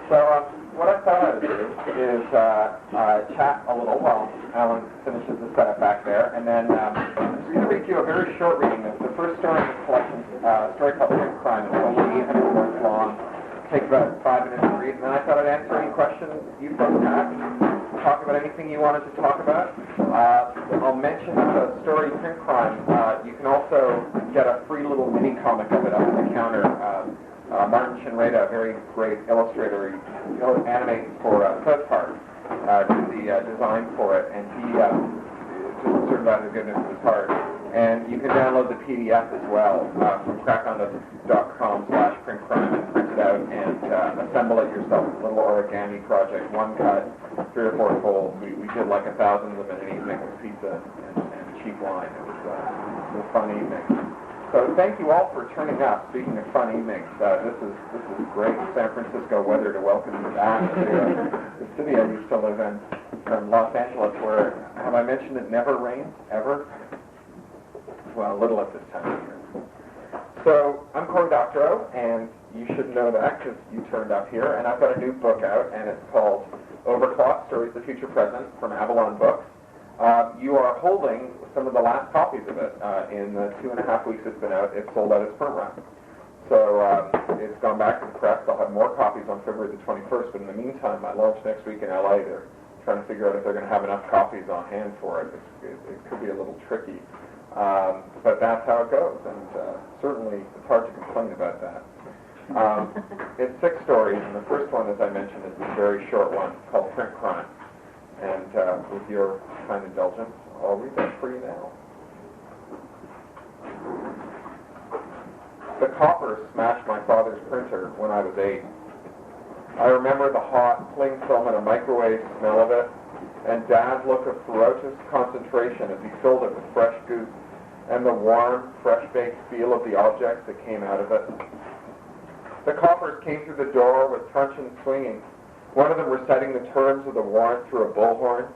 So what I thought I would do is chat a little while Alan finishes the setup back there, and then I'm just going to read you a very short reading. It's the first story in the collection, story called Print Crime. It's only 800 words long. Takes about 5 minutes to read, and then I thought I'd answer any questions you folks have, talk about anything you wanted to talk about. I'll mention the story Print Crime. You can also get a free little mini comic of it up on the counter. Martin Shinreda, a very great illustrator, he animates for South Park, did the design for it, and he just served out the goodness of his heart. And you can download the PDF as well from crackonda.com/printcrime and print it out and assemble it yourself. A little origami project, one cut, 3 or 4 folds. We did like 1,000 of them in an evening with pizza and cheap wine. It was a fun evening. So thank you all for turning up. Speaking of fun evenings, this is great San Francisco weather to welcome you back to the city I used to live in, from Los Angeles, where, have I mentioned it never rains, ever? Well, a little at this time of year. So I'm Cory Doctorow, and you should know that because you turned up here, and I've got a new book out, and it's called Overclock, Stories of the Future Present from Avalon Books. You are holding some of the last copies of it. In the 2.5 weeks it's been out, it's sold out its print run. So it's gone back to the press. I'll have more copies on February the 21st, but in the meantime, I launch next week in LA. They're trying to figure out if they're going to have enough copies on hand for it. It could be a little tricky. But that's how it goes, and certainly it's hard to complain about that. It's 6 stories, and the first one, as I mentioned, is a very short one called Print Crime. And with your kind indulgence, I'll read that for you now. The copper smashed my father's printer when I was 8. I remember the hot, cling film and a microwave smell of it, and Dad's look of ferocious concentration as he filled it with fresh goose, and the warm, fresh-baked feel of the objects that came out of it. The coppers came through the door with truncheons swinging, one of them reciting the terms of the warrant through a bullhorn.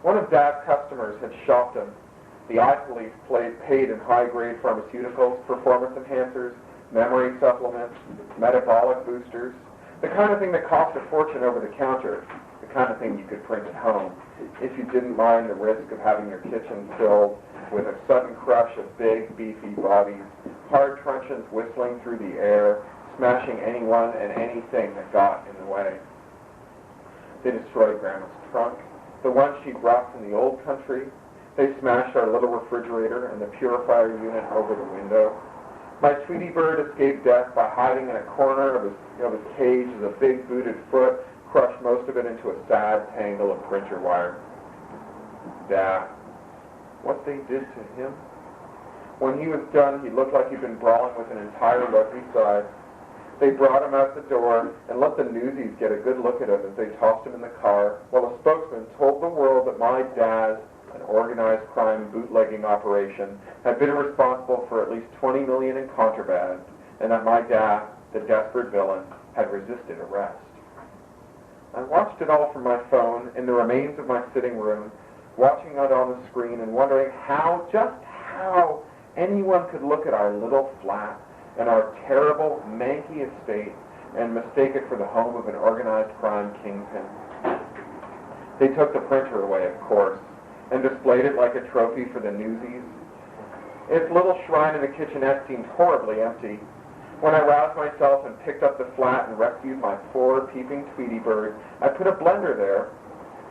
One of Dad's customers had shopped him. The eye police paid in high-grade pharmaceuticals, performance enhancers, memory supplements, metabolic boosters, the kind of thing that cost a fortune over the counter, the kind of thing you could print at home, if you didn't mind the risk of having your kitchen filled with a sudden crush of big, beefy bodies, hard truncheons whistling through the air, smashing anyone and anything that got in the way. They destroyed Grandma's trunk, the one she brought from the old country. They smashed our little refrigerator and the purifier unit over the window. My Tweety bird escaped death by hiding in a corner of his cage as a big booted foot crushed most of it into a sad tangle of printer wire. Dad, what they did to him? When he was done, he looked like he'd been brawling with an entire rugby side. They brought him out the door and let the newsies get a good look at him as they tossed him in the car, while a spokesman told the world that my dad, an organized crime bootlegging operation, had been responsible for at least $20 million in contraband, and that my dad, the desperate villain, had resisted arrest. I watched it all from my phone in the remains of my sitting room, watching it on the screen and wondering just how anyone could look at our little flat and our terrible, manky estate and mistake it for the home of an organized crime kingpin. They took the printer away, of course, and displayed it like a trophy for the newsies. Its little shrine in the kitchenette seemed horribly empty. When I roused myself and picked up the flat and rescued my poor peeping Tweety bird, I put a blender there.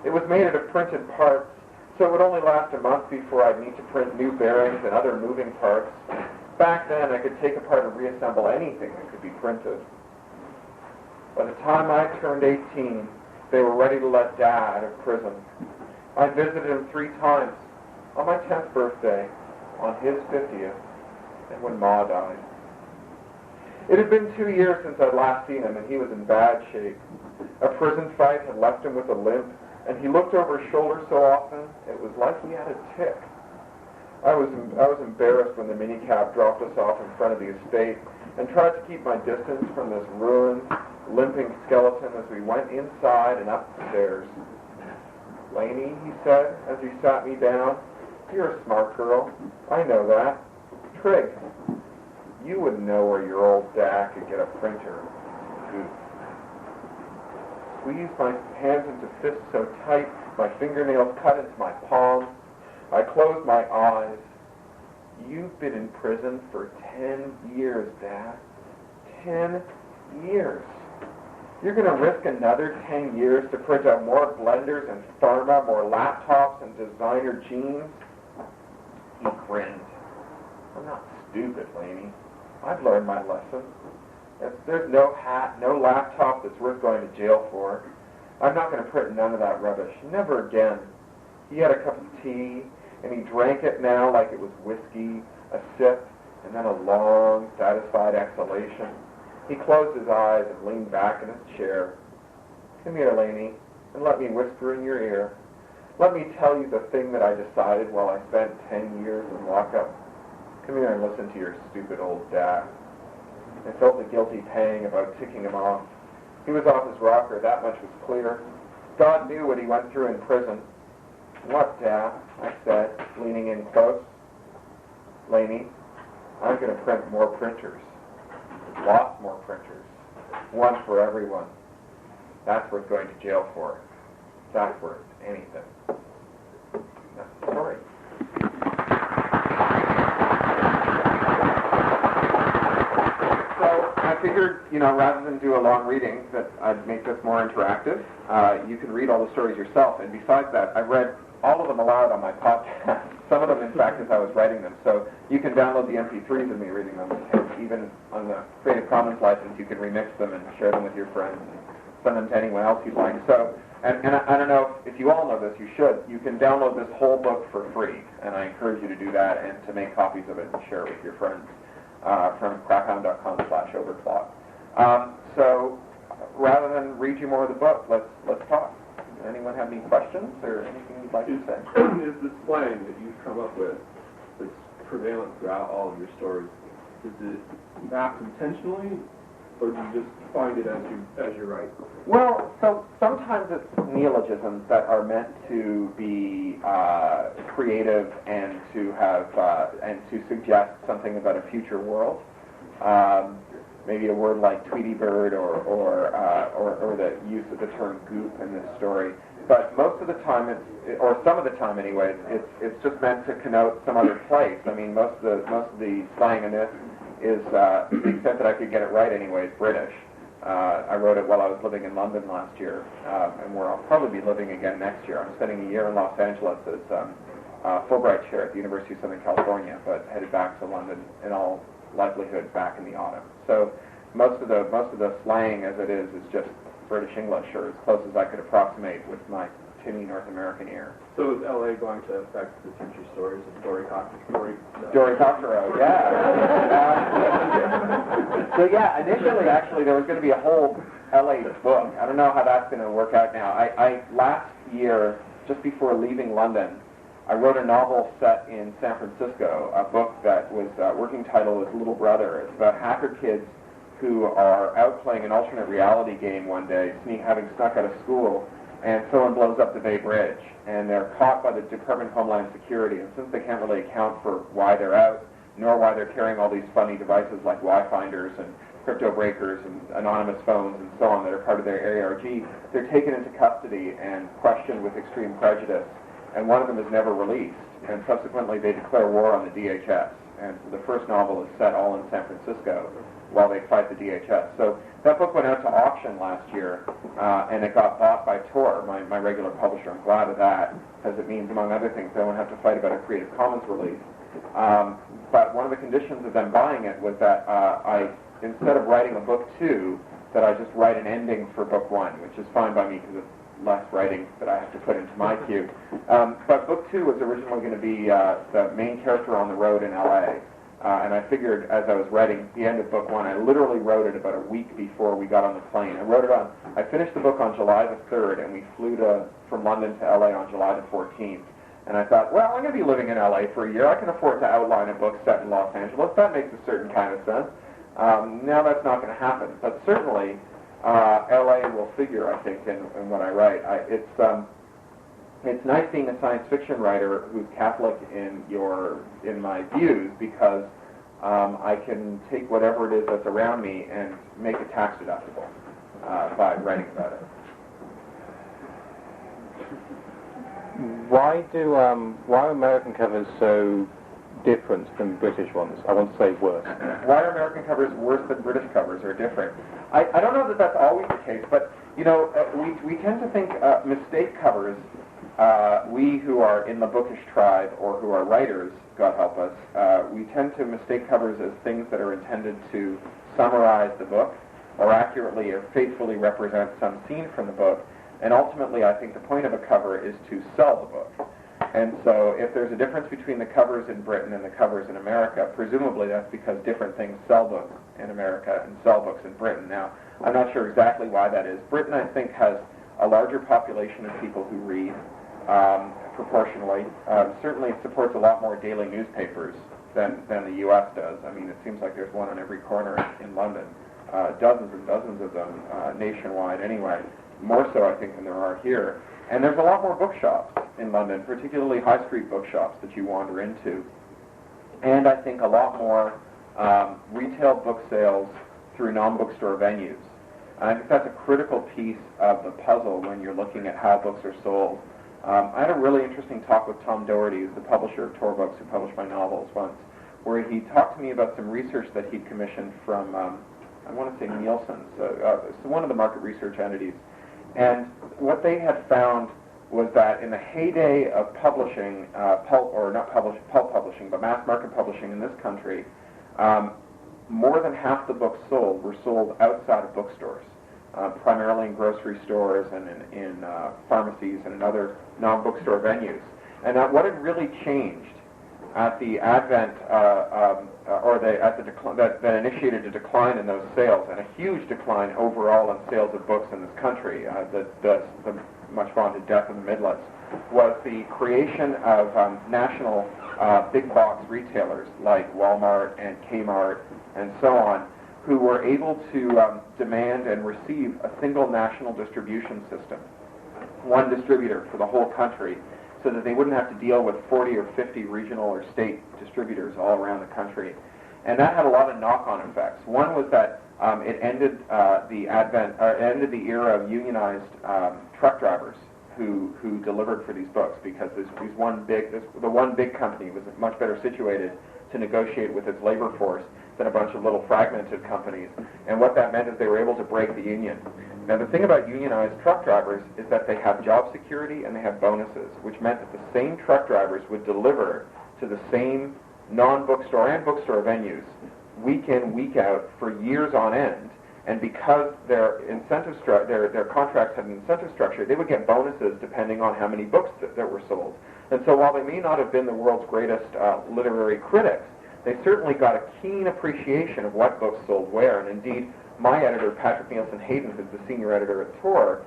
It was made out of printed parts, so it would only last a month before I'd need to print new bearings and other moving parts. Back then, I could take apart and reassemble anything that could be printed. By the time I turned 18, they were ready to let Dad out of prison. I visited him 3 times, on my 10th birthday, on his 50th, and when Ma died. It had been 2 years since I'd last seen him, and he was in bad shape. A prison fight had left him with a limp, and he looked over his shoulder so often, it was like he had a tic. I was embarrassed when the minicab dropped us off in front of the estate and tried to keep my distance from this ruined, limping skeleton as we went inside and up the stairs. Lainey, he said as he sat me down, you're a smart girl. I know that. Trig, you wouldn't know where your old dad could get a printer. Goof. squeezed my hands into fists so tight, my fingernails cut into my palms. I closed my eyes. You've been in prison for 10 years, Dad. 10 years. You're going to risk another 10 years to print out more blenders and pharma, more laptops and designer jeans? He grinned. I'm not stupid, Laney. I've learned my lesson. There's no hat, no laptop that's worth going to jail for. I'm not going to print none of that rubbish. Never again. He had a cup of tea, and he drank it now like it was whiskey, a sip, and then a long, satisfied exhalation. He closed his eyes and leaned back in his chair. Come here, Laney, and let me whisper in your ear. Let me tell you the thing that I decided while I spent 10 years in lockup. Come here and listen to your stupid old dad. I felt the guilty pang about ticking him off. He was off his rocker, that much was clear. God knew what he went through in prison. What, Dad? I said, leaning in close. Laney, I'm going to print more printers. Lots more printers. One for everyone. That's worth going to jail for. That's worth anything. That's the story. So I figured, rather than do a long reading, that I'd make this more interactive. You can read all the stories yourself, and besides that, I read all of them aloud on my podcast. Some of them, in fact, as I was writing them. So you can download the MP3s of me reading them. And even on the Creative Commons license, you can remix them and share them with your friends and send them to anyone else you'd like. So, and I don't know if you all know this, you should. You can download this whole book for free, and I encourage you to do that and to make copies of it and share it with your friends from crackhand.com/overclock. So rather than read you more of the book, let's talk. Anyone have any questions or anything you'd like to say? Is the slang that you've come up with that's prevalent throughout all of your stories, is it mapped intentionally, or do you just find it as you write? Well, so sometimes it's neologisms that are meant to be creative and to have and to suggest something about a future world. Maybe a word like Tweety Bird or the use of the term goop in this story. But most of the time, or some of the time anyway, it's just meant to connote some other place. I mean, most of the slang in this is, to the extent that I could get it right anyway, it's British. I wrote it while I was living in London last year, and where I'll probably be living again next year. I'm spending a year in Los Angeles as Fulbright chair at the University of Southern California, but headed back to London in all likelihood back in the autumn. So most of the slang as it is just British English, or as close as I could approximate with my tinny North American ear. So is LA going to affect the future stories of Dory Cocktail, yeah. So yeah, initially actually there was going to be a whole LA book. I don't know how that's going to work out now. I last year, just before leaving London, I wrote a novel set in San Francisco, a book that was working title was Little Brother. It's about hacker kids who are out playing an alternate reality game one day, having snuck out of school, and someone blows up the Bay Bridge, and they're caught by the Department of Homeland Security. And since they can't really account for why they're out, nor why they're carrying all these funny devices like Wi-Finders and crypto breakers and anonymous phones and so on that are part of their ARG, they're taken into custody and questioned with extreme prejudice. And one of them is never released, and subsequently they declare war on the DHS. And so the first novel is set all in San Francisco while they fight the DHS. So that book went out to auction last year, and it got bought by Tor, my regular publisher. I'm glad of that, because it means, among other things, they won't have to fight about a Creative Commons release. But one of the conditions of them buying it was that instead of writing a book 2, that I just write an ending for book 1, which is fine by me because it's less writing that I have to put into my queue. But book 2 was originally going to be the main character on the road in LA. And I figured as I was writing the end of book 1, I literally wrote it about a week before we got on the plane. I finished the book on July the 3rd, and we flew from London to LA on July the 14th. And I thought, well, I'm going to be living in LA for a year. I can afford to outline a book set in Los Angeles. That makes a certain kind of sense. Now that's not going to happen. But certainly, LA will figure, I think, in what I write. It's nice being a science fiction writer who's Catholic in my views, because I can take whatever it is that's around me and make it tax deductible by writing about it. Why are American covers so different from British ones? I want to say worse. Why are American covers worse than British covers or different? I don't know that that's always the case, but you know, we tend to think mistake covers. We who are in the bookish tribe or who are writers, God help us, we tend to mistake covers as things that are intended to summarize the book or accurately or faithfully represent some scene from the book. And ultimately, I think the point of a cover is to sell the book. And so if there's a difference between the covers in Britain and the covers in America, presumably that's because different things sell books in America and sell books in Britain. Now, I'm not sure exactly why that is. Britain, I think, has a larger population of people who read, proportionally. Certainly it supports a lot more daily newspapers than the U.S. does. I mean, it seems like there's one on every corner in London. Dozens and dozens of them nationwide anyway. More so, I think, than there are here. And there's a lot more bookshops in London, particularly high street bookshops that you wander into. And I think a lot more retail book sales through non-bookstore venues. I think that's a critical piece of the puzzle when you're looking at how books are sold. I had a really interesting talk with Tom Doherty, who's the publisher of Tor Books, who published my novels once, where he talked to me about some research that he'd commissioned from, I want to say Nielsen, so one of the market research entities. And what they had found was that in the heyday of publishing, pulp publishing, but mass market publishing in this country, more than half the books sold were sold outside of bookstores, primarily in grocery stores and in pharmacies and in other non-bookstore venues. And what had really changed at the advent, that initiated a decline in those sales, and a huge decline overall in sales of books in this country, the much vaunted death of the Midlets, was the creation of national big box retailers like Walmart and Kmart and so on, who were able to demand and receive a single national distribution system, one distributor for the whole country, so that they wouldn't have to deal with 40 or 50 regional or state distributors all around the country. And that had a lot of knock-on effects. One was that it ended ended the era of unionized truck drivers who delivered for these books, because the one big company was much better situated to negotiate with its labor force than a bunch of little fragmented companies. And what that meant is they were able to break the union. Now, the thing about unionized truck drivers is that they have job security and they have bonuses, which meant that the same truck drivers would deliver to the same non-bookstore and bookstore venues week in, week out for years on end. And because their contracts had an incentive structure, they would get bonuses depending on how many books that were sold. And so while they may not have been the world's greatest literary critics, they certainly got a keen appreciation of what books sold where. And indeed, my editor, Patrick Nielsen Hayden, who's the senior editor at Tor,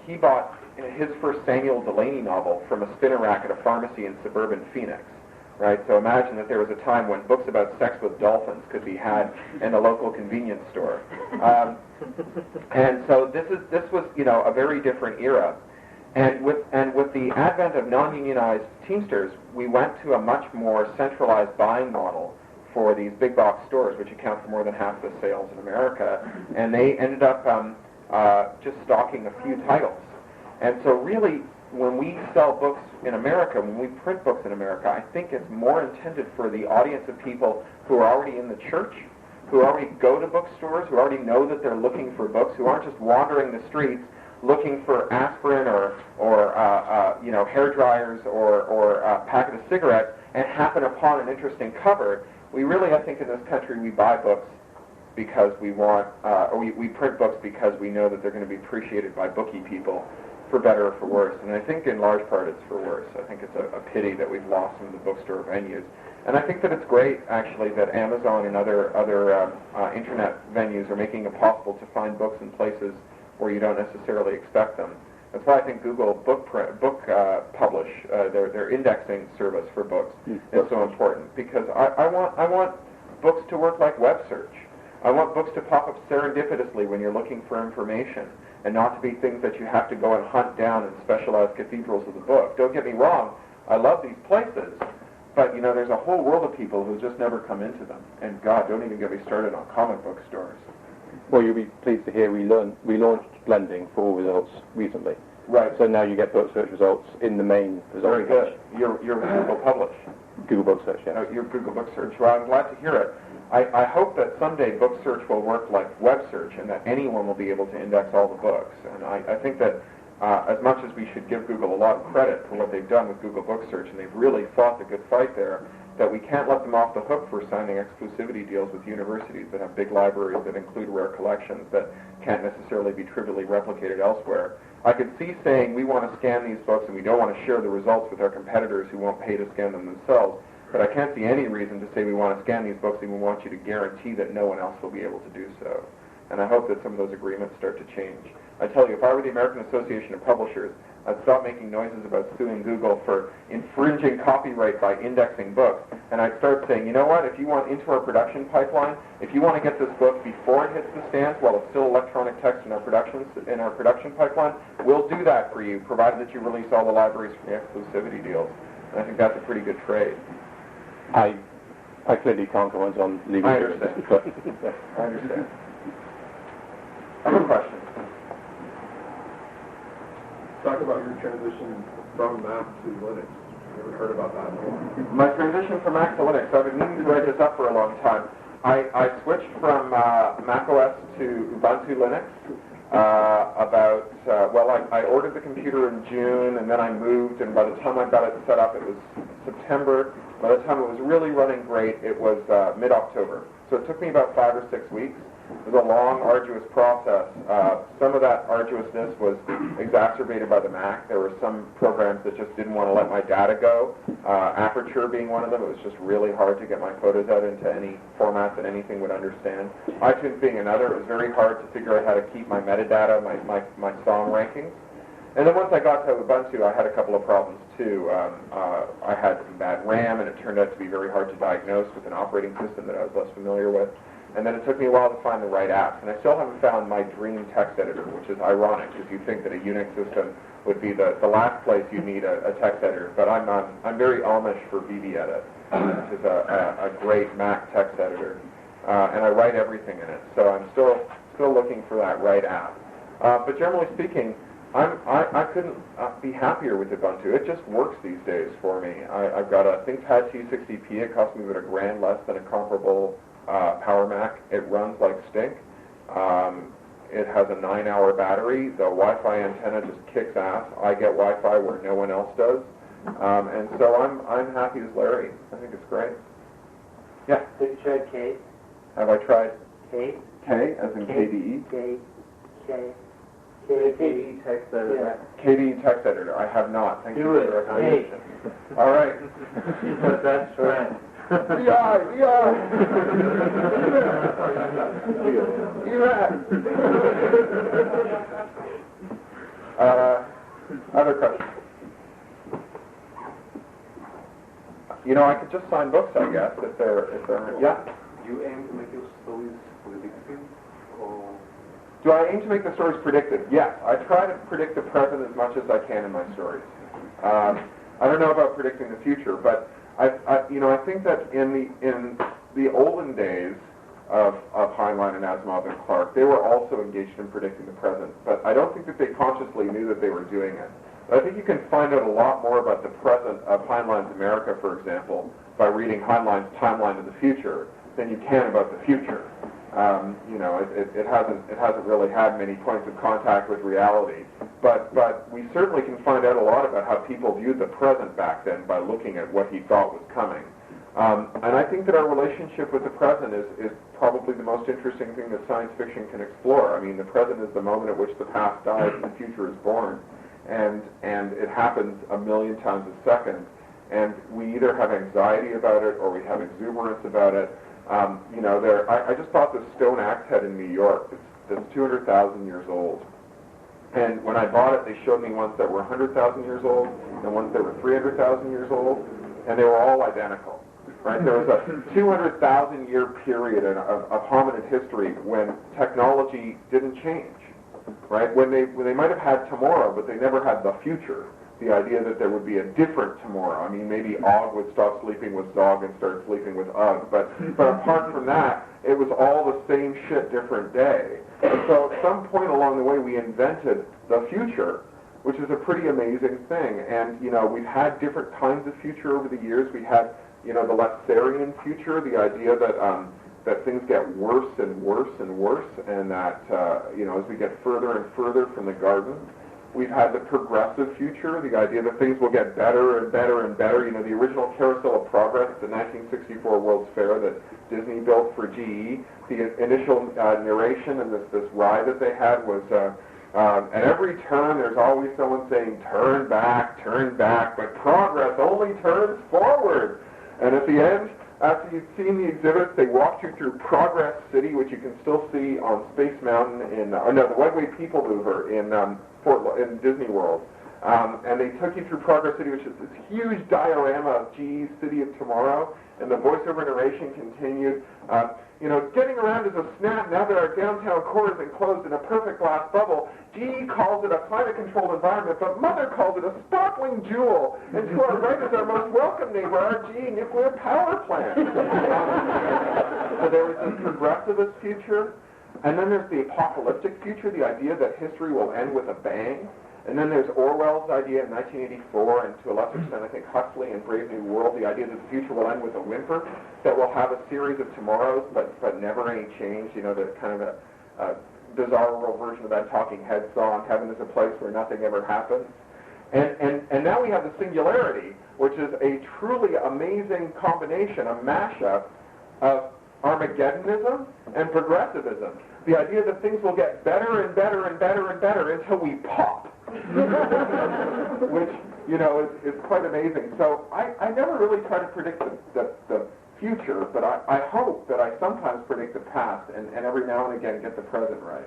he bought his first Samuel Delany novel from a spinner rack at a pharmacy in suburban Phoenix. Right? So imagine that there was a time when books about sex with dolphins could be had in a local convenience store. And so this was, you know, a very different era. And with the advent of non-unionized Teamsters, we went to a much more centralized buying model for these big box stores, which account for more than half the sales in America, and they ended up just stocking a few titles. And so really, when we sell books in America, when we print books in America, I think it's more intended for the audience of people who are already in the church, who already go to bookstores, who already know that they're looking for books, who aren't just wandering the streets looking for aspirin or hair dryers or a packet of cigarettes and happen upon an interesting cover. We really, I think, in this country, we buy books because we want, or we print books because we know that they're going to be appreciated by bookie people, for better or for worse. And I think in large part it's for worse. I think it's a pity that we've lost some of the bookstore venues. And I think that it's great, actually, that Amazon and other internet venues are making it possible to find books in places where you don't necessarily expect them. That's why I think Google Publish, their indexing service for books, is so important, because I want books to work like web search. I want books to pop up serendipitously when you're looking for information, and not to be things that you have to go and hunt down in specialized cathedrals of the book. Don't get me wrong, I love these places, but you know, there's a whole world of people who just never come into them. And God, don't even get me started on comic book stores. Well, you'll be pleased to hear we launched blending for all results recently. Right. So now you get book search results in the main result Very good. You're Google Publish. Google Book Search, yeah. Your Google Book Search. Well, I'm glad to hear it. I hope that someday book search will work like web search and that anyone will be able to index all the books. And I think that as much as we should give Google a lot of credit for what they've done with Google Book Search, and they've really fought the good fight there, that we can't let them off the hook for signing exclusivity deals with universities that have big libraries that include rare collections that can't necessarily be trivially replicated elsewhere. I could see saying we want to scan these books and we don't want to share the results with our competitors who won't pay to scan them themselves, but I can't see any reason to say we want to scan these books and we want you to guarantee that no one else will be able to do so. And I hope that some of those agreements start to change. I tell you, if I were the American Association of Publishers, I'd stop making noises about suing Google for infringing copyright by indexing books, and I'd start saying, you know what, if you want into our production pipeline, if you want to get this book before it hits the stands while it's still electronic text in our production pipeline, we'll do that for you, provided that you release all the libraries for the exclusivity deals. And I think that's a pretty good trade. I clearly can't comment on legal I theories, understand. but I understand. Other questions? Talk about your transition from Mac to Linux. Never heard about that before. My transition from Mac to Linux, I've been meaning to write this up for a long time. I switched from Mac OS to Ubuntu Linux I ordered the computer in June, and then I moved, and by the time I got it set up, it was September. By the time it was really running great, it was mid-October. So it took me about 5 or 6 weeks. It was a long, arduous process. Some of that arduousness was exacerbated by the Mac. There were some programs that just didn't want to let my data go. Aperture being one of them. It was just really hard to get my photos out into any format that anything would understand. iTunes being another. It was very hard to figure out how to keep my metadata, my song rankings. And then once I got to Ubuntu, I had a couple of problems too. I had some bad RAM, and it turned out to be very hard to diagnose with an operating system that I was less familiar with. And then it took me a while to find the right apps, and I still haven't found my dream text editor, which is ironic, because you'd think that a Unix system would be the last place you need a text editor. But I'm very Amish for BBEdit, which is a great Mac text editor, and I write everything in it. So I'm still looking for that right app. But generally speaking, I couldn't be happier with Ubuntu. It just works these days for me. I've got a ThinkPad T60P. It cost me about $1,000 less than a comparable Power Mac. It runs like stink. It has a 9-hour battery. The Wi-Fi antenna just kicks ass. I get Wi-Fi where no one else does. And so I'm happy as Larry. I think it's great. Yeah. Have you tried Kate? Have I tried Kate? K as in KDE? KDE text editor. KDE text editor. I have not. Thank you Do for it. the recommendation. All right. She's my best friend. Other questions? You know, I could just sign books, I guess, if they're yeah. Do you aim to make your stories predictive, or? Do I aim to make the stories predictive? Yes. I try to predict the present as much as I can in my stories. I don't know about predicting the future, but I think that in the olden days of Heinlein and Asimov and Clarke, they were also engaged in predicting the present, but I don't think that they consciously knew that they were doing it. But I think you can find out a lot more about the present of Heinlein's America, for example, by reading Heinlein's Timeline of the Future than you can about the future. It hasn't really had many points of contact with reality, but we certainly can find out a lot about how people viewed the present back then by looking at what he thought was coming. And I think that our relationship with the present is probably the most interesting thing that science fiction can explore. I mean, the present is the moment at which the past dies and the future is born, and it happens a million times a second, and we either have anxiety about it or we have exuberance about it. I just bought this stone axe head in New York that's 200,000 years old. And when I bought it, they showed me ones that were 100,000 years old and ones that were 300,000 years old, and they were all identical. Right? There was a 200,000-year period of hominid history when technology didn't change. Right? When they might have had tomorrow, but they never had the future. The idea that there would be a different tomorrow. I mean, maybe Og would stop sleeping with Zog and start sleeping with Ugg, but apart from that, it was all the same shit, different day. And so at some point along the way, we invented the future, which is a pretty amazing thing. And, you know, we've had different kinds of future over the years. We had, you know, the Lasterian future, the idea that things get worse and worse and worse, and that, you know, as we get further and further from the garden. We've had the progressive future, the idea that things will get better and better and better. You know, the original Carousel of Progress, the 1964 World's Fair that Disney built for GE, the initial narration and this ride that they had was, at every turn there's always someone saying, turn back, but progress only turns forward. And at the end, after you've seen the exhibits, they walked you through Progress City, which you can still see on Space Mountain in, the One-Way People Mover in Disney World. And they took you through Progress City, which is this huge diorama of GE's City of Tomorrow, and the voiceover narration continued. You know, getting around is a snap now that our downtown core is enclosed in a perfect glass bubble. GE calls it a climate-controlled environment, but Mother calls it a sparkling jewel. And to our right is our most welcome neighbor, our GE nuclear power plant. So there was this progressivist future, and then there's the apocalyptic future, the idea that history will end with a bang. And then there's Orwell's idea in 1984, and to a lesser extent, I think Huxley in Brave New World, the idea that the future will end with a whimper, that we'll have a series of tomorrows, but never any change. You know, the kind of a bizarre version of that Talking Heads song, "Heaven is a place where nothing ever happens." And now we have the singularity, which is a truly amazing combination, a mashup of Armageddonism and progressivism. The idea that things will get better and better and better and better until we pop. Which, you know, is quite amazing. So I never really try to predict the future, but I hope that I sometimes predict the past and every now and again get the present right.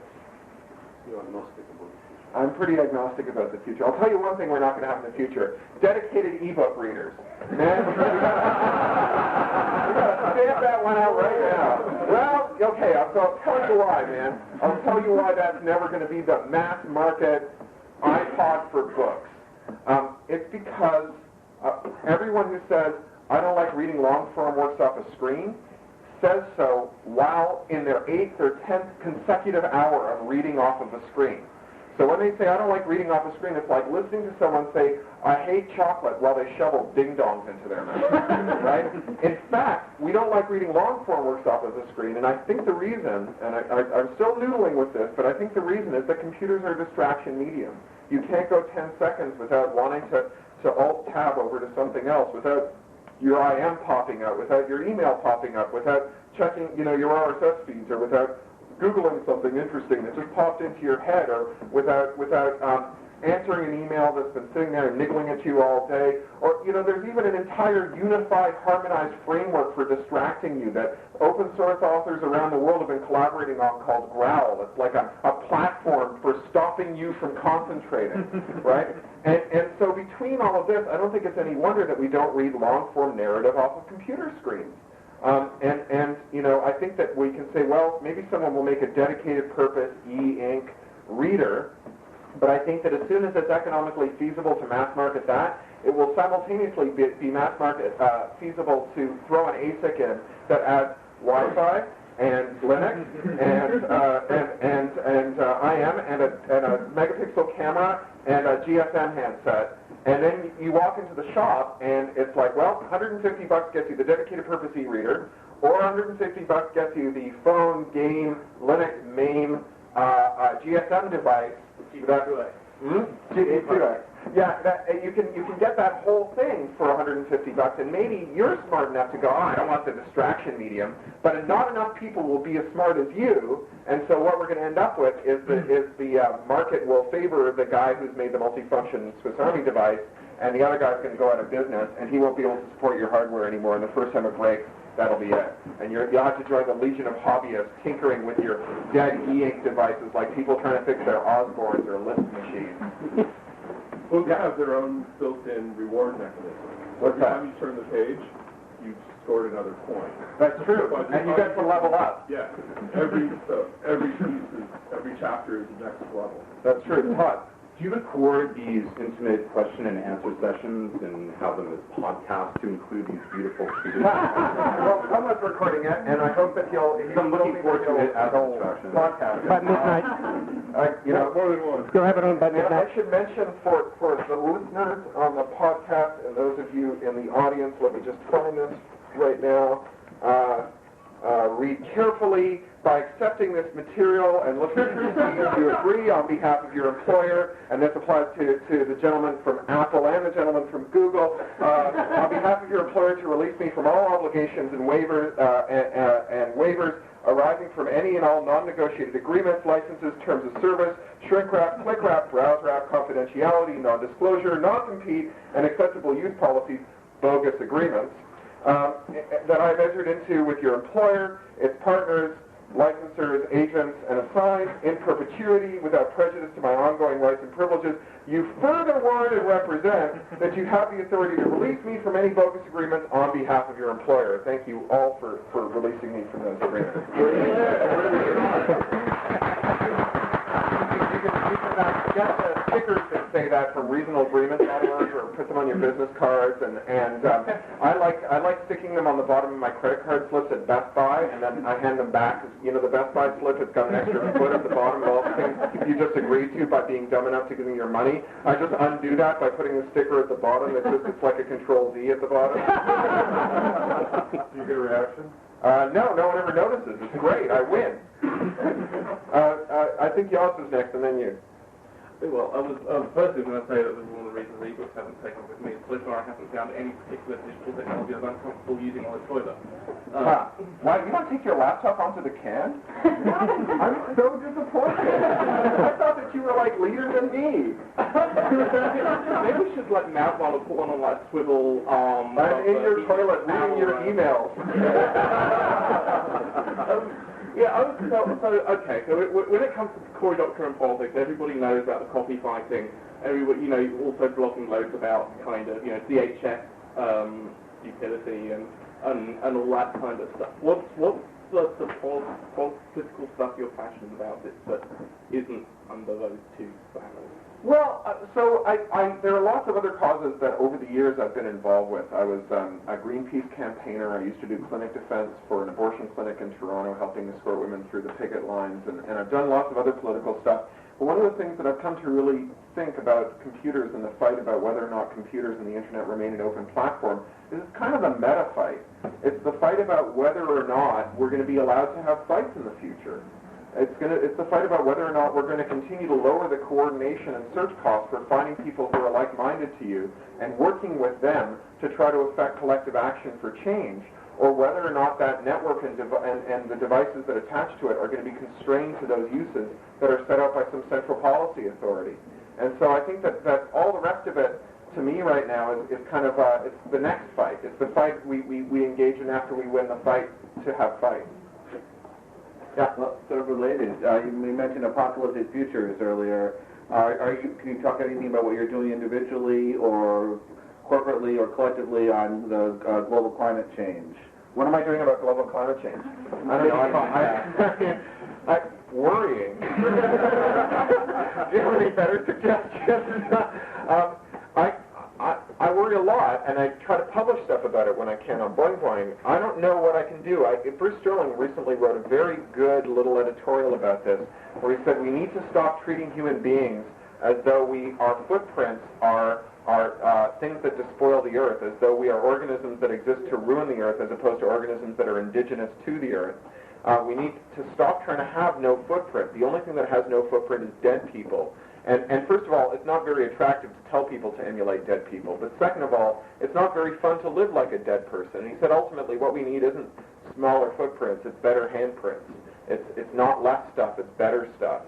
You're agnostic about the future. I'm pretty agnostic about the future. I'll tell you one thing we're not going to have in the future. Dedicated ebook readers. Man, we gotta stamp that one out right now. Well, okay, I'll tell you why, man. I'll tell you why that's never going to be the mass market iPod for books. It's because everyone who says, I don't like reading long-form works off a screen, says so while in their 8th or 10th consecutive hour of reading off of a screen. So when they say, I don't like reading off a screen, it's like listening to someone say, I hate chocolate, while they shovel ding-dongs into their mouth, right? In fact, we don't like reading long-form works off of the screen, and I think the reason, and I'm still noodling with this, but I think the reason is that computers are a distraction medium. You can't go 10 seconds without wanting to Alt-Tab over to something else, without your IM popping up, without your email popping up, without checking, you know, your RSS feeds, or without Googling something interesting that just popped into your head, or without answering an email that's been sitting there and niggling at you all day. Or, you know, there's even an entire unified, harmonized framework for distracting you that open source authors around the world have been collaborating on called Growl. It's like a platform for stopping you from concentrating, right? And so between all of this, I don't think it's any wonder that we don't read long-form narrative off of computer screens. And you know, I think that we can say, well, maybe someone will make a dedicated purpose e-ink reader, but I think that as soon as it's economically feasible to mass market that, it will simultaneously be mass market feasible to throw an ASIC in that adds Wi-Fi and Linux and IM and a megapixel camera and a GSM handset. And then you walk into the shop, and it's like, well, $150 gets you the dedicated purpose e-reader, or $150 gets you the phone, game, Linux, MAME, GSM device. G2X. Yeah, you can get that whole thing for $150, and maybe you're smart enough to go, I don't want the distraction medium, but not enough people will be as smart as you, and so what we're going to end up with is the market will favor the guy who's made the multifunction Swiss Army device, and the other guy's going to go out of business, and he won't be able to support your hardware anymore, and the first time it breaks, that'll be it. And you'll have to join the legion of hobbyists tinkering with your dead e-ink devices like people trying to fix their Osbornes or Lisp machines. Books have their own built-in reward mechanism. What's Every that? time you turn the page, you've scored another coin. That's true, and you get to level up. Yeah. Every chapter is the next level. That's true. Todd. Do you record these intimate question and answer sessions and have them as podcasts to include these beautiful students? Well, someone's recording it, and I hope that I'm looking forward to it as a distraction. podcast. By midnight. You know, More than one. You'll have it on by and I midnight. should mention for the listeners on the podcast and those of you in the audience, let me just find this right now. Read carefully. By accepting this material and listening to these, you agree on behalf of your employer, and this applies to the gentleman from Apple and the gentleman from Google, on behalf of your employer to release me from all obligations and waivers arising from any and all non-negotiated agreements, licenses, terms of service, shrink wrap, click wrap, browse wrap, confidentiality, non-disclosure, non-compete, and acceptable use policies, bogus agreements, that I've entered into with your employer, its partners, licensors, agents, and assigned in perpetuity without prejudice to my ongoing rights and privileges. You further warrant and represent that you have the authority to release me from any bogus agreements on behalf of your employer. Thank you all for releasing me from those agreements. You can get stickers that say that from reasonableagreement.org or put them on your business cards, and I like sticking them on the bottom of my credit card slips at Best Buy, and then I hand them back. You know, the Best Buy slip has got an extra foot at the bottom of all the things you just agreed to by being dumb enough to give me your money. I just undo that by putting the sticker at the bottom. It's like a Control Z at the bottom. Do you get a reaction? No one ever notices. It's great. I win. I think Yoss is next, and then you. Well, I was firstly going to say that this is one of the reasons ebooks haven't taken with me. So far, I haven't found any particular digital technology that I'm comfortable using on a toilet. Why, you don't take your laptop onto the can? I'm so disappointed. I thought that you were like leader than me. Maybe we should like mount one or put one on like swivel arm. I'm in your toilet reading your emails. So when it comes to Cory Doctorow and politics, everybody knows about the copy fighting. Everybody, also blogging loads about kind of, DHS stupidity and all that kind of stuff. What's the political stuff you're passionate about that isn't under those two banners? Well, there are lots of other causes that over the years I've been involved with. I was a Greenpeace campaigner. I used to do clinic defense for an abortion clinic in Toronto, helping escort women through the picket lines, and I've done lots of other political stuff. But one of the things that I've come to really think about computers and the fight about whether or not computers and the internet remain an open platform is it's kind of a meta fight. It's the fight about whether or not we're going to be allowed to have fights in the future. It's the fight about whether or not we're going to continue to lower the coordination and search costs for finding people who are like-minded to you and working with them to try to affect collective action for change, or whether or not that network and the devices that attach to it are going to be constrained to those uses that are set out by some central policy authority. And so I think that all the rest of it, to me right now, is kind of, it's the next fight. It's the fight we engage in after we win the fight to have fight. Yeah. Well, sort of related. You mentioned apocalyptic futures earlier. Can you talk anything about what you're doing individually or corporately or collectively on the global climate change? What am I doing about global climate change? I don't know. I'm worrying. Do you have any better suggestions? I worry a lot, and I try to publish stuff about it when I can on Boing Boing. I don't know what I can do. Bruce Sterling recently wrote a very good little editorial about this, where he said we need to stop treating human beings as though our footprints are things that despoil the earth, as though we are organisms that exist to ruin the earth as opposed to organisms that are indigenous to the earth. We need to stop trying to have no footprint. The only thing that has no footprint is dead people. And first of all, it's not very attractive to tell people to emulate dead people. But second of all, it's not very fun to live like a dead person. And he said ultimately what we need isn't smaller footprints, it's better handprints. It's not less stuff, it's better stuff.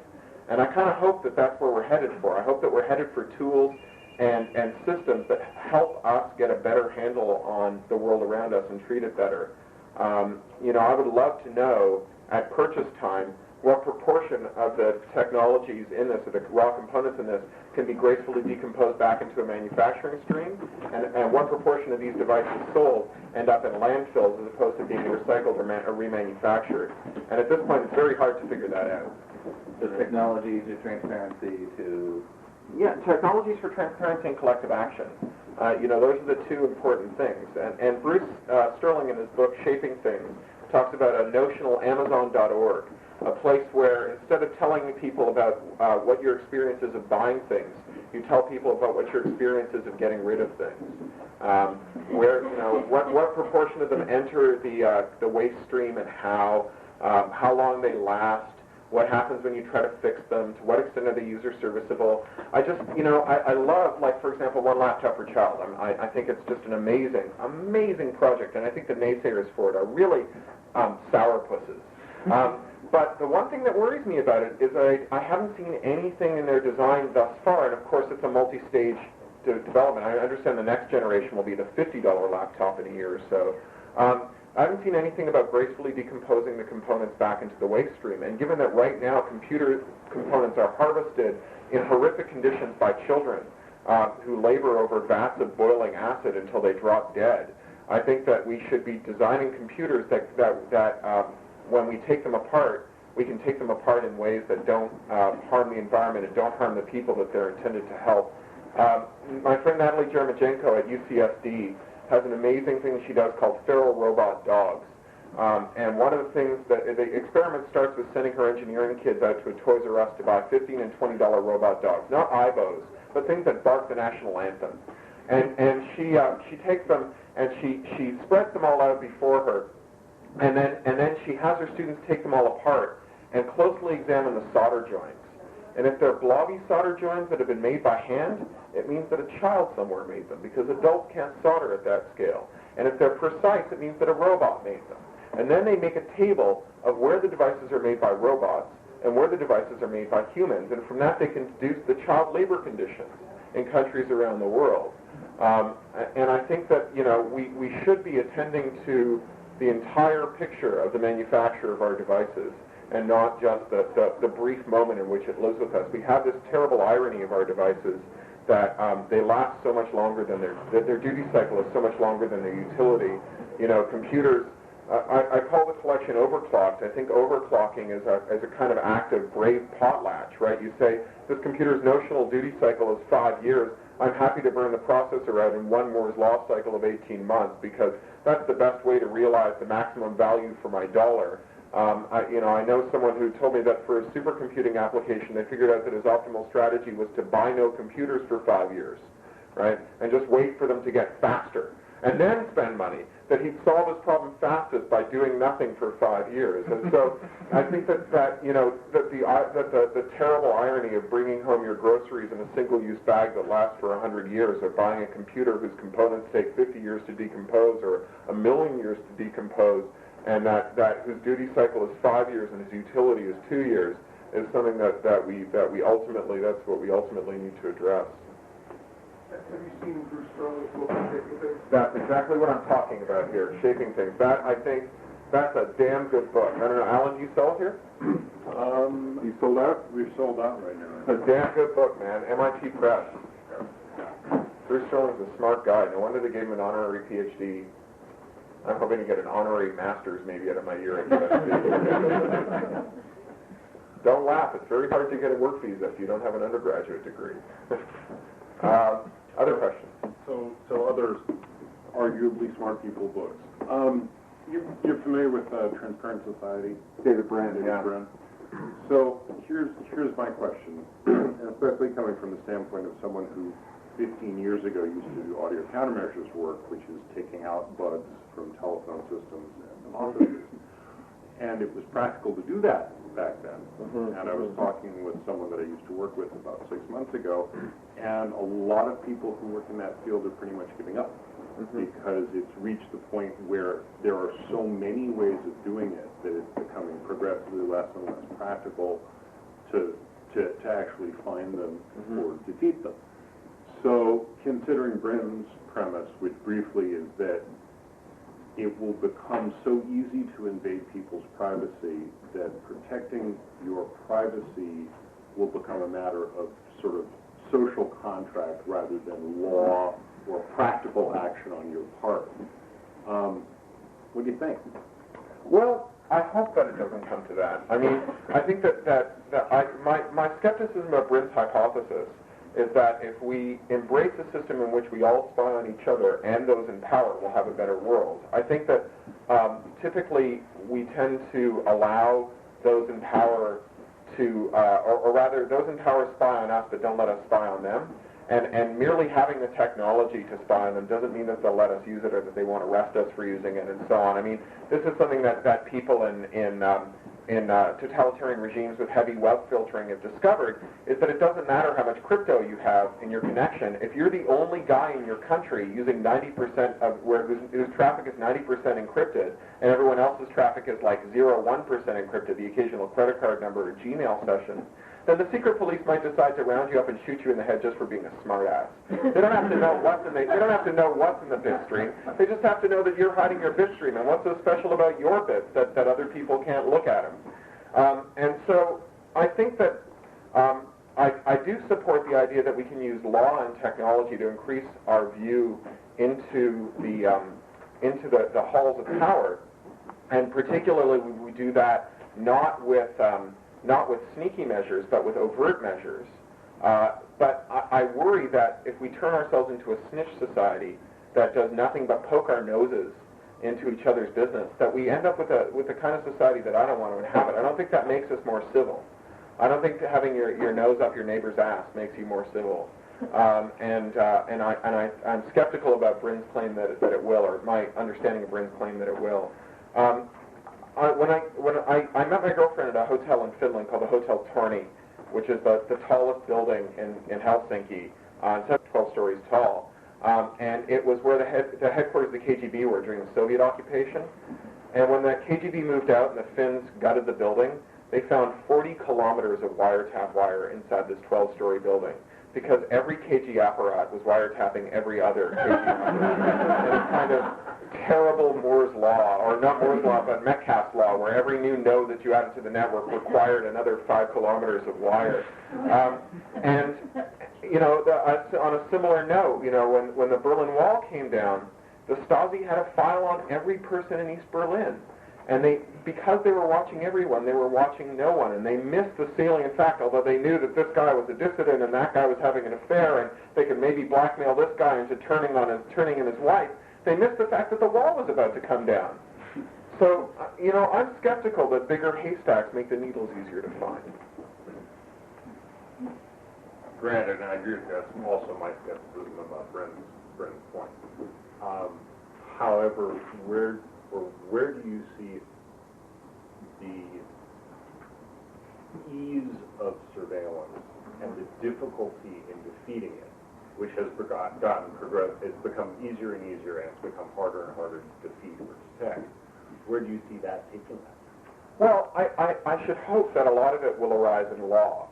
And I kind of hope that that's where we're headed for. I hope that we're headed for tools and systems that help us get a better handle on the world around us and treat it better. I would love to know at purchase time what proportion of the technologies in this, or the raw components in this, can be gracefully decomposed back into a manufacturing stream, and what proportion of these devices sold end up in landfills as opposed to being recycled or remanufactured. And at this point, it's very hard to figure that out. The technology to transparency to Yeah, technologies for transparency and collective action. Those are the two important things. And Bruce Sterling, in his book Shaping Things, talks about a notional Amazon.org, a place where instead of telling people about what your experience is of buying things, you tell people about what your experience is of getting rid of things. What proportion of them enter the waste stream and how long they last, what happens when you try to fix them, to what extent are they user serviceable. I love, like, for example, One Laptop Per Child. I think it's just an amazing project, and I think the naysayers for it are really sourpusses. But the one thing that worries me about it is I haven't seen anything in their design thus far, and of course it's a multi-stage development. I understand the next generation will be the $50 laptop in a year or so. I haven't seen anything about gracefully decomposing the components back into the waste stream. And given that right now computer components are harvested in horrific conditions by children who labor over vats of boiling acid until they drop dead, I think that we should be designing computers that when we take them apart, we can take them apart in ways that don't harm the environment and don't harm the people that they're intended to help. My friend Natalie Jeremijenko at UCSD has an amazing thing she does called feral robot dogs. And one of the things that the experiment starts with sending her engineering kids out to a Toys R Us to buy $15 and $20 robot dogs, not IBOs, but things that bark the national anthem. And she takes them and she spreads them all out before her, and then she has her students take them all apart and closely examine the solder joints. And if they're blobby solder joints that have been made by hand, it means that a child somewhere made them, because adults can't solder at that scale. And if they're precise, it means that a robot made them. And then they make a table of where the devices are made by robots and where the devices are made by humans. And from that they can deduce the child labor conditions in countries around the world. And I think that, we should be attending to the entire picture of the manufacture of our devices, and not just the brief moment in which it lives with us. We have this terrible irony of our devices that they last so much longer than their duty cycle is so much longer than their utility. Computers, I call the collection overclocked. I think overclocking is a kind of act of brave potlatch, right? You say, this computer's notional duty cycle is 5 years. I'm happy to burn the processor out in one Moore's Law cycle of 18 months, because that's the best way to realize the maximum value for my dollar. I know someone who told me that for a supercomputing application, they figured out that his optimal strategy was to buy no computers for 5 years, right? And just wait for them to get faster, and then spend money. That he'd solve his problem fastest by doing nothing for 5 years. And so I think that the terrible irony of bringing home your groceries in a single-use bag that lasts for 100 years, or buying a computer whose components take 50 years to decompose or 1,000,000 years to decompose, and that whose duty cycle is 5 years and his utility is 2 years, is something that's what we ultimately need to address. Have you seen Bruce Sterling's book, Shaping Things? That's exactly what I'm talking about here, Shaping Things. That, I think, that's a damn good book. I don't know, Alan, do you sell it here? You sold out? We're sold out right now. It's a damn good book, man. MIT Press. Bruce Sterling's a smart guy. No wonder they gave him an honorary PhD. I'm hoping to get an honorary master's maybe out of my year at USC. Don't laugh. It's very hard to get a work visa if you don't have an undergraduate degree. Other questions? So others, arguably smart people books. You're familiar with Transparent Society? David Brand. So here's my question, and especially coming from the standpoint of someone who 15 years ago used to do audio countermeasures work, which is taking out bugs from telephone systems and offices. And it was practical to do that back then. And I was talking with someone that I used to work with about 6 months ago, and a lot of people who work in that field are pretty much giving up, because it's reached the point where there are so many ways of doing it that it's becoming progressively less and less practical to actually find them or defeat them. So considering Brenton's premise, which briefly is that it will become so easy to invade people's privacy that protecting your privacy will become a matter of sort of social contract rather than law or practical action on your part. What do you think? Well, I hope that it doesn't come to that. I mean, I think that my skepticism about Brent's hypothesis is that if we embrace a system in which we all spy on each other and those in power, we'll have a better world. I think that typically we tend to allow those in power to, or rather, those in power spy on us but don't let us spy on them. And merely having the technology to spy on them doesn't mean that they'll let us use it or that they won't arrest us for using it and so on. I mean, this is something that people in totalitarian regimes with heavy web filtering have discovered, is that it doesn't matter how much crypto you have in your connection. If you're the only guy in your country using 90% of whose traffic is 90% encrypted, and everyone else's traffic is like 0.1% encrypted, the occasional credit card number or Gmail session, then the secret police might decide to round you up and shoot you in the head just for being a smartass. They don't have to know what's in the bit stream. They just have to know that you're hiding your bit stream and what's so special about your bits that other people can't look at them. And so I think that I do support the idea that we can use law and technology to increase our view into the halls of power, and particularly we do that not with sneaky measures, but with overt measures. But I worry that if we turn ourselves into a snitch society that does nothing but poke our noses into each other's business, that we end up with the kind of society that I don't want to inhabit. I don't think that makes us more civil. I don't think that having your nose up your neighbor's ass makes you more civil. And I'm skeptical about Brin's claim that it will, or my understanding of Brin's claim that it will. When I met my girlfriend at a hotel in Finland called the Hotel Torni, which is the tallest building in Helsinki, 12 stories tall, and it was where the headquarters of the KGB were during the Soviet occupation. And when the KGB moved out and the Finns gutted the building, they found 40 kilometers of wiretap wire inside this 12-story building, because every KG apparat was wiretapping every other KG apparat. And it's kind of terrible Moore's Law, or not Moore's Law, but Metcalfe's Law, where every new node that you added to the network required another 5 kilometers of wire. And, you know, on a similar note, you know, when the Berlin Wall came down, the Stasi had a file on every person in East Berlin. And because they were watching everyone, they were watching no one, and they missed the salient fact, although they knew that this guy was a dissident and that guy was having an affair, and they could maybe blackmail this guy into turning in his wife. They missed the fact that the wall was about to come down. So, you know, I'm skeptical that bigger haystacks make the needles easier to find. Granted, and I agree with that, also my skepticism about Bren's point. However, where do you see the ease of surveillance and the difficulty in defeating it, which has become easier and easier, and it's become harder and harder to defeat or detect? Where do you see that taking us? Well, I should hope that a lot of it will arise in law.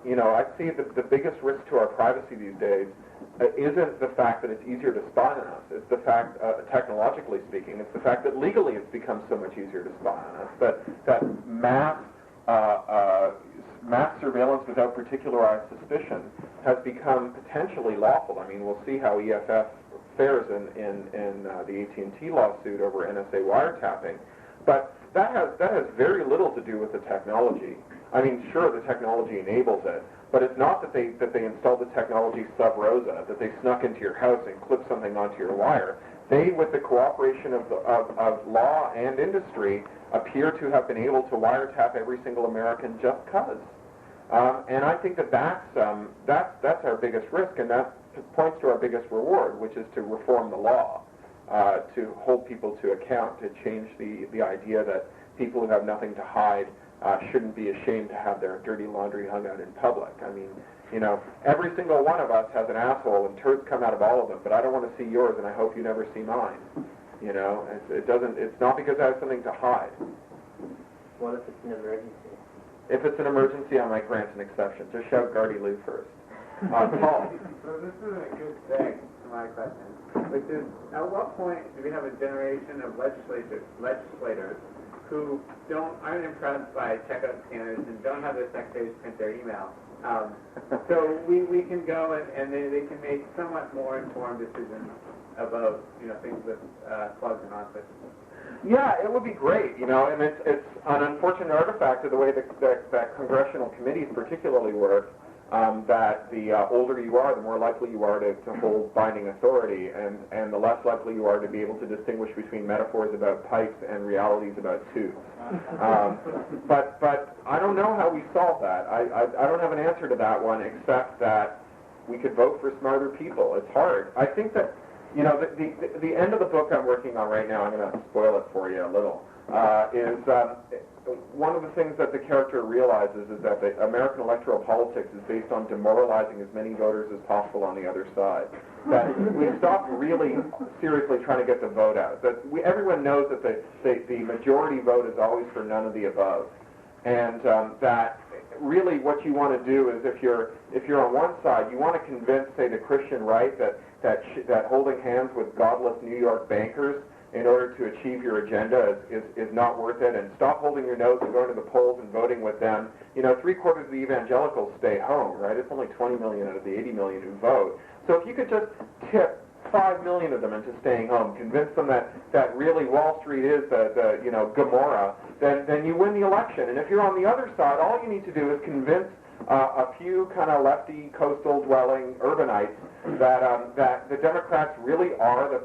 You know, I see the biggest risk to our privacy these days isn't the fact that it's easier to spy on us. It's the fact, technologically speaking, it's the fact that legally it's become so much easier to spy on us. That mass surveillance without particularized suspicion has become potentially lawful. I mean, we'll see how EFF fares in the AT&T lawsuit over NSA wiretapping. But that has very little to do with the technology. I mean, sure, the technology enables it, but it's not that they installed the technology sub rosa, that they snuck into your house and clipped something onto your wire. They, with the cooperation of law and industry, appear to have been able to wiretap every single American just because. And I think that's our biggest risk, and that points to our biggest reward, which is to reform the law, to hold people to account, to change the idea that people who have nothing to hide shouldn't be ashamed to have their dirty laundry hung out in public. I mean, you know, every single one of us has an asshole, and turds come out of all of them, but I don't want to see yours, and I hope you never see mine. You know, it's not because I have something to hide. What if it's an emergency? If it's an emergency, I might grant an exception. Just shout Gardy Lou first. Paul. So this is a good thing to my question, which is, at what point do we have a generation of legislators who aren't impressed by checkout scanners and don't have their secretaries print their email? So we can go and they can make somewhat more informed decisions about, you know, things with plugs and on-switches. Yeah, it would be great, you know, and it's an unfortunate artifact of the way that congressional committees particularly work, that the older you are, the more likely you are to hold binding authority, and the less likely you are to be able to distinguish between metaphors about pipes and realities about tubes. But I don't know how we solve that. I don't have an answer to that one, except that we could vote for smarter people. It's hard. I think that, you know, the end of the book I'm working on right now, I'm going to spoil it for you a little, is one of the things that the character realizes is that the American electoral politics is based on demoralizing as many voters as possible on the other side. That we stopped really seriously trying to get the vote out. That everyone knows that the majority vote is always for none of the above, and that really what you want to do is if you're on one side, you want to convince, say, the Christian right that holding hands with godless New York bankers in order to achieve your agenda is not worth it, and stop holding your nose and going to the polls and voting with them. You know, 3/4 of the evangelicals stay home, right? It's only 20 million out of the 80 million who vote. So if you could just tip 5 million of them into staying home, convince them that really Wall Street is the you know, Gomorrah, then you win the election. And if you're on the other side, all you need to do is convince a few kind of lefty coastal dwelling urbanites that the Democrats really are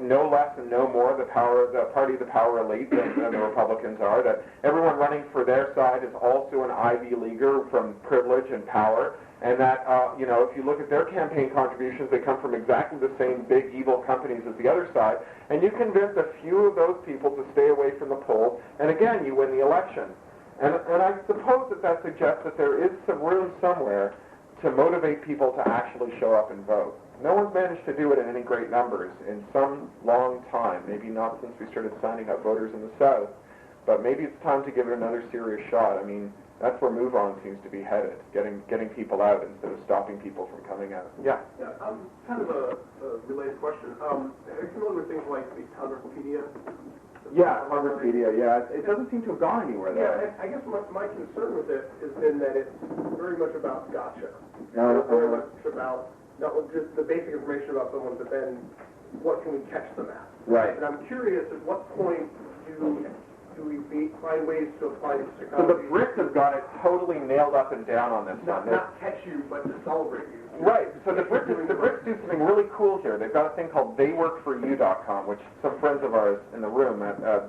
no less and no more the party of the power elite than the Republicans are, that everyone running for their side is also an Ivy Leaguer from privilege and power, and that, you know, if you look at their campaign contributions, they come from exactly the same big evil companies as the other side, and you convince a few of those people to stay away from the polls, and again, you win the election. And I suppose that suggests that there is some room somewhere to motivate people to actually show up and vote. No one's managed to do it in any great numbers in some long time, maybe not since we started signing up voters in the South, but maybe it's time to give it another serious shot. I mean, that's where Move On seems to be headed, getting people out instead of stopping people from coming out. Yeah? Yeah, kind of a related question. Are you familiar with things like the Congresspedia? Yeah, Congresspedia, yeah. It doesn't seem to have gone anywhere there. Yeah, I guess my concern with it has been that it's very much about gotcha. No, very much about not just the basic information about someone, but then what can we catch them at? Right. And I'm curious, at what point do we find ways to apply this So technology? the Brits have got it totally nailed up and down on this one. Not catch you, but to celebrate you. Right. So the Brits do something really cool here. They've got a thing called TheyWorkForYou.com, which some friends of ours in the room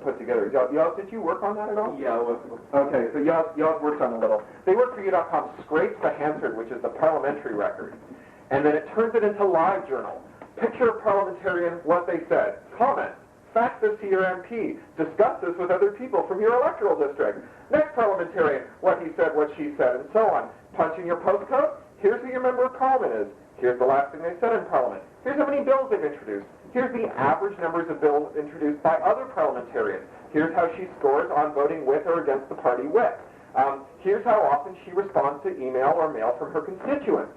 put together. Y'all, did you work on that at all? Yeah, Okay, so y'all worked on it a little. TheyWorkForYou.com scrapes the Hansard, which is the parliamentary record, and then it turns it into LiveJournal. Picture a parliamentarian, what they said, comment, fax this to your MP, discuss this with other people from your electoral district. Next parliamentarian, what he said, what she said, and so on. Punch in your postcode, here's who your member of parliament is. Here's the last thing they said in parliament. Here's how many bills they've introduced. Here's the average numbers of bills introduced by other parliamentarians. Here's how she scores on voting with or against the party whip. Here's how often she responds to email or mail from her constituents.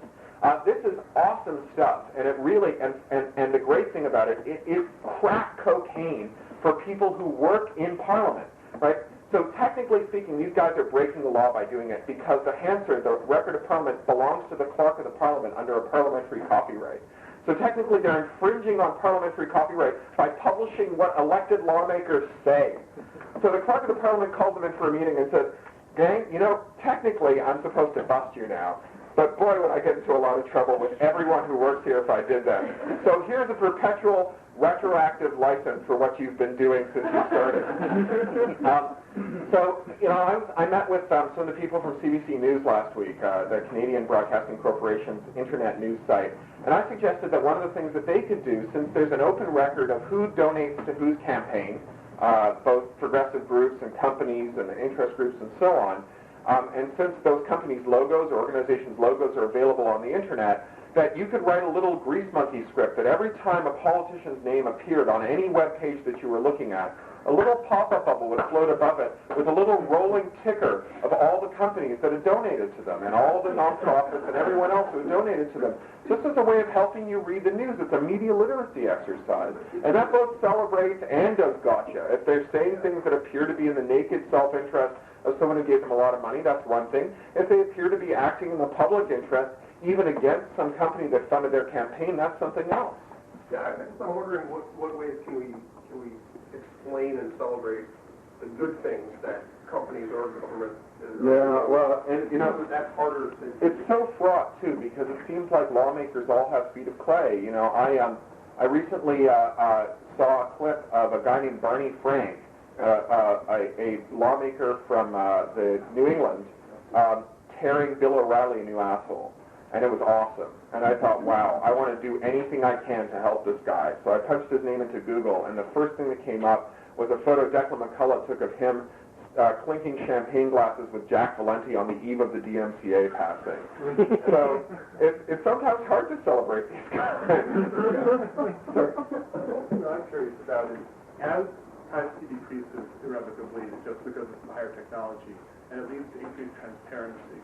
This is awesome stuff, and it really, and the great thing about it, it is crack cocaine for people who work in Parliament, right? So technically speaking, these guys are breaking the law by doing it because the Hansard, the record of Parliament, belongs to the Clerk of the Parliament under a parliamentary copyright. So technically they're infringing on parliamentary copyright by publishing what elected lawmakers say. So the Clerk of the Parliament calls them in for a meeting and says, gang, you know, technically I'm supposed to bust you now. But boy, would I get into a lot of trouble with everyone who works here if I did that. So here's a perpetual retroactive license for what you've been doing since you started. So, you know, I met with some of the people from CBC News last week, the Canadian Broadcasting Corporation's internet news site, and I suggested that one of the things that they could do, since there's an open record of who donates to whose campaign, both progressive groups and companies and interest groups and so on, and since those companies' logos or organizations' logos are available on the internet, that you could write a little grease monkey script that every time a politician's name appeared on any web page that you were looking at, a little pop-up bubble would float above it with a little rolling ticker of all the companies that had donated to them and all the nonprofits and everyone else who had donated to them. Just as a way of helping you read the news. It's a media literacy exercise. And that both celebrates and does gotcha. If they're saying things that appear to be in the naked self-interest of someone who gave them a lot of money, that's one thing. If they appear to be acting in the public interest, even against some company that funded their campaign, that's something else. Yeah, I'm wondering what ways can we explain and celebrate the good things that companies or government. Yeah, well, and you know, that's harder to. it's so fraught too because it seems like lawmakers all have feet of clay. You know, I recently saw a clip of a guy named Barney Frank, a lawmaker from the New England, tearing Bill O'Reilly a new asshole, and it was awesome. And I thought, wow, I want to do anything I can to help this guy. So I punched his name into Google, and the first thing that came up was a photo Declan McCullough took of him clinking champagne glasses with Jack Valenti on the eve of the DMCA passing. So it's sometimes hard to celebrate these guys. I'm curious about it. As privacy decreases irrevocably just because of higher technology, and it leads to increased transparency,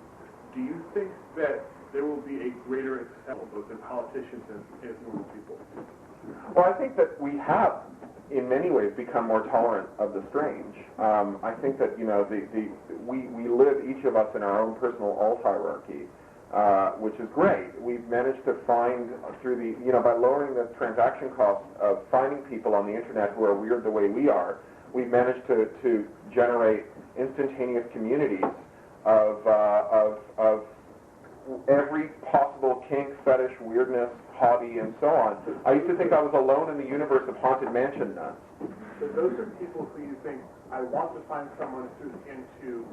do you think that there will be a greater acceptance both in politicians and normal people? Well, I think that we have, in many ways, become more tolerant of the strange. I think that, you know, we live, each of us, in our own personal alt hierarchy, which is great. We've managed to find through the, you know, by lowering the transaction cost of finding people on the internet who are weird the way we are, we've managed to generate instantaneous communities of every possible kink, fetish, weirdness, hobby, and so on. I used to think I was alone in the universe of Haunted Mansion nuts. So those are people who you think, I want to find someone who's into,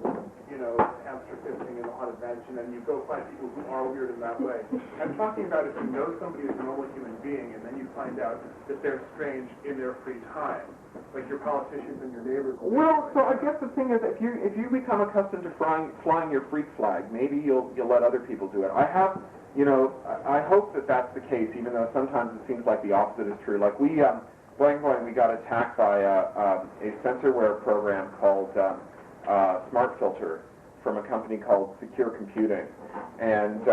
you know, hamster fisting in the Haunted Mansion, and you go find people who are weird in that way. I'm talking about if you know somebody is a normal human being, and then you find out that they're strange in their free time, like your politicians and your neighbors. Well, so I guess the thing is, if you become accustomed to flying your freak flag, maybe you'll let other people do it. I have, you know, I hope that that's the case, even though sometimes it seems like the opposite is true. Like we got attacked by a censorware program called Smart Filter from a company called Secure Computing, and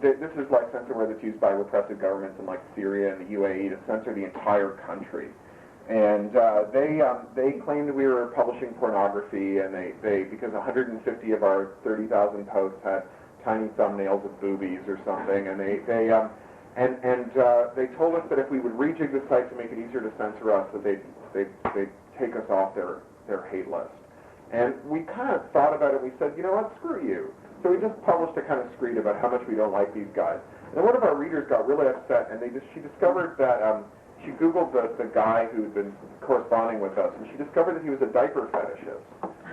this is like censorware that's used by repressive governments in like Syria and the UAE to censor the entire country. And they claimed we were publishing pornography, and they because 150 of our 30,000 posts had tiny thumbnails of boobies or something, and they told us that if we would rejig the site to make it easier to censor us, that they'd take us off their hate list. And we kind of thought about it. We said, you know what, screw you. So we just published a kind of screed about how much we don't like these guys. And one of our readers got really upset, and she discovered that she Googled the guy who had been corresponding with us, and she discovered that he was a diaper fetishist.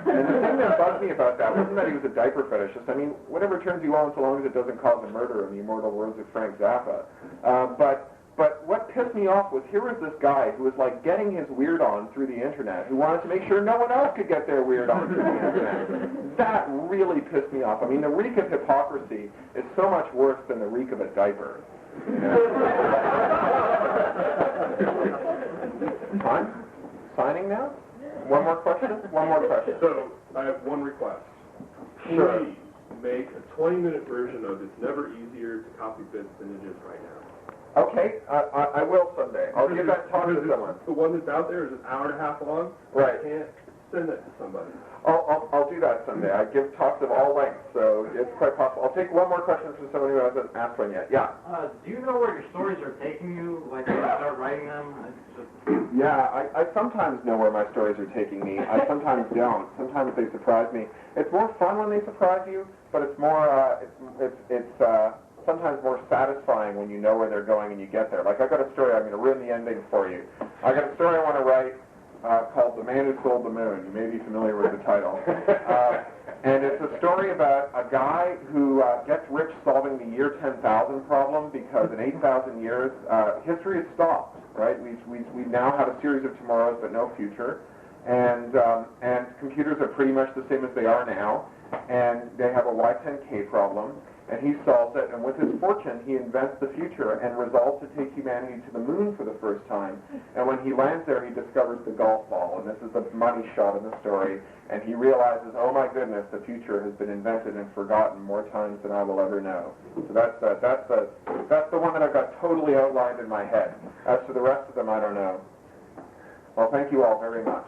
And the thing that bugged me about that wasn't that he was a diaper fetishist. I mean, whatever turns you on, so long as it doesn't cause a murder, in the immortal words of Frank Zappa. But what pissed me off was here was this guy who was like getting his weird on through the internet, who wanted to make sure no one else could get their weird on through the internet. That really pissed me off. I mean, the reek of hypocrisy is so much worse than the reek of a diaper. Time? Signing now? One more question? One more question. So, I have one request. Sure. Please make a 20-minute version of It's Never Easier to Copy Bits than It Is Right Now. Okay, I will someday. I'll give that talk to someone. The one that's out there is an hour and a half long. Right. I can't send that to somebody. I'll do that someday. I give talks of all lengths, so it's quite possible. I'll take one more question from someone who hasn't asked one yet. Yeah. Do you know where your stories are taking you, like when you start writing them? Yeah, I sometimes know where my stories are taking me. I sometimes don't. Sometimes they surprise me. It's more fun when they surprise you, but it's more it's sometimes more satisfying when you know where they're going and you get there. Like I got a story. I'm going to ruin the ending for you. I got a story I want to write called The Man Who Sold the Moon. You may be familiar with the title. And it's a story about a guy who gets rich solving the year 10,000 problem because in 8,000 years, history has stopped, right? We now have a series of tomorrows but no future. And computers are pretty much the same as they are now. And they have a Y10K problem. And he solves it, and with his fortune, he invents the future and resolves to take humanity to the moon for the first time. And when he lands there, he discovers the golf ball, and this is the money shot in the story. And he realizes, oh my goodness, the future has been invented and forgotten more times than I will ever know. So that's the one that I've got totally outlined in my head. As for the rest of them, I don't know. Well, thank you all very much.